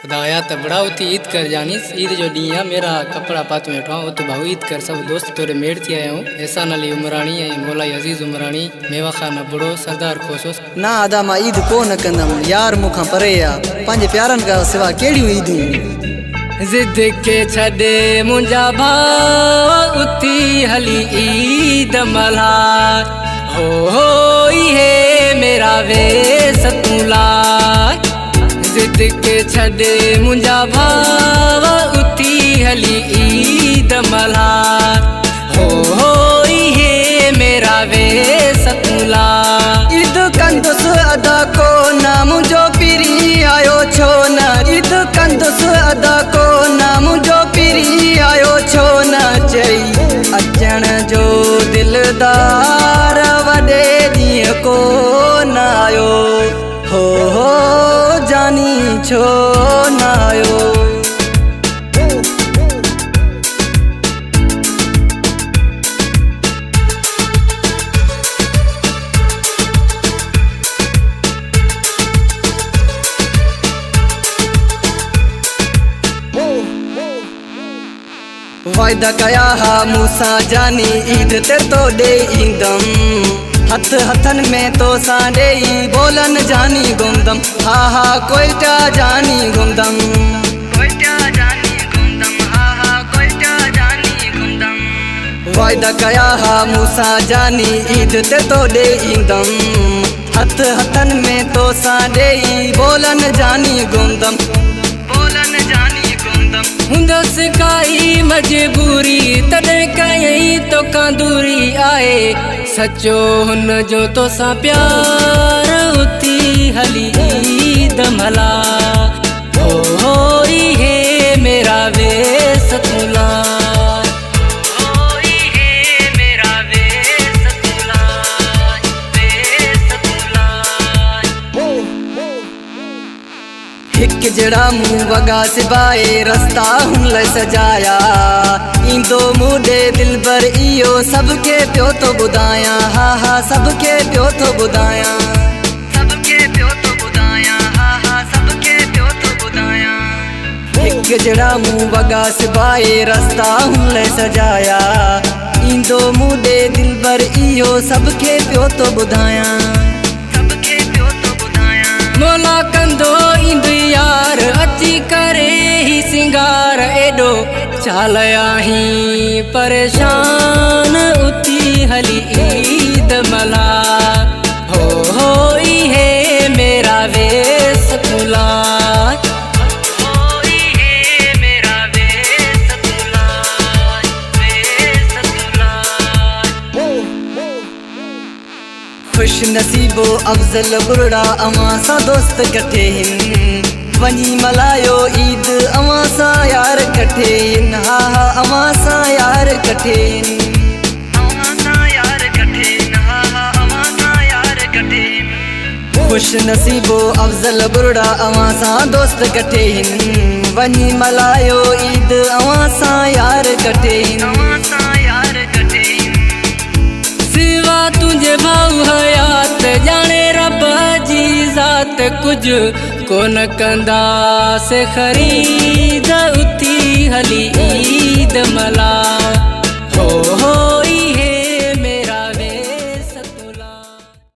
खुदाया त बड़ा होती ईद कर जानीस। ईद जो ॾींहुं मेरा कपड़ा पातू वेठो वो तो भाऊ ईद कर सब दोस्त तोरे मेड़ थी आया हूँ। एहसान अली उमरानी ऐं मौलाई अज़ीज़ उमरानी मेवा खान बड़ो सरदार खोसोस ना अदा मां ईद को न कंदम यार मुखां परे आ पंहिंजे प्यारनि खां सिवा कहिड़ियूं ईदूं। ज़िद के छॾे मुंहिंजा भाउ उथी हली ईद मला हो इहे मेरा वेस तूला। ज़िद के छॾे मुंहिंजा भाउ उथी हली ईद मला हो इहे मेरा वेस तूला। ईद कंदुसि अदा को ना मुंहिंजो पीरी आयो छो न। ईद कंदुसि अदा को ना मुंहिंजो पीरी आयो छो न। चई अचण जो दिलदार वॾे ॾींहुं को न आयो हो जानी छो न आयो। वायदा कया हा मूंसां जानी ईद ते तो ॾे ईंदम। हथ हथन में तो सां ॾेई बोलन जानी घुमदम। हा हा कोयटा जानी घुमदम। वायदा कया हा मूंसां जानी ईद ते तो ॾे ईंदम। हथ हथन में तो सां ॾेई बोलन जानी घुमदम। हुंदसि काई मजबूरी तॾहिं कयई तो दूरी आए सचो हुन जो तो सां प्यार उथी हली ईद मला हो इहे मेरा वेस तूला। हिक जड़ा मुँह वगा सिबाए रस्ता हुन लाइ सजाया ईंदो मूंडे दिल भर इहो सबके पियो तो ॿुधायां। हा हा सबके पियो तो ॿुधायां। हिक जड़ा मुँह वगा सिबाए रस्ता हुन लाइ सजाया ईंदो मूंडे दिल भर इहो सबके पियो तो ॿुधायां। मोला कंदो ईंद यार अची करे ही सिंगार एडो चाल आहीं परेशान उथी हली ईद मला हो इहे मेरा वेस तूला। खुश नसीबो अफजल बुरड़ा अवां सां दोस्त कठे हिन वञी मल्हायो ईद अवां सां यार कठे हिन। हा हा अवां सां यार कठे हिन। खुश नसीबो अफजल बुरड़ा अवां सां दोस्त कठे हिन वञी मल्हायो ईद अवां सां यार कठे हिन। सिवा तुंहिंजे भाऊ हयात ॼाणे रब जी ज़ात कुझ कोन कंदासीं ख़रीद उथी हली ईद मला।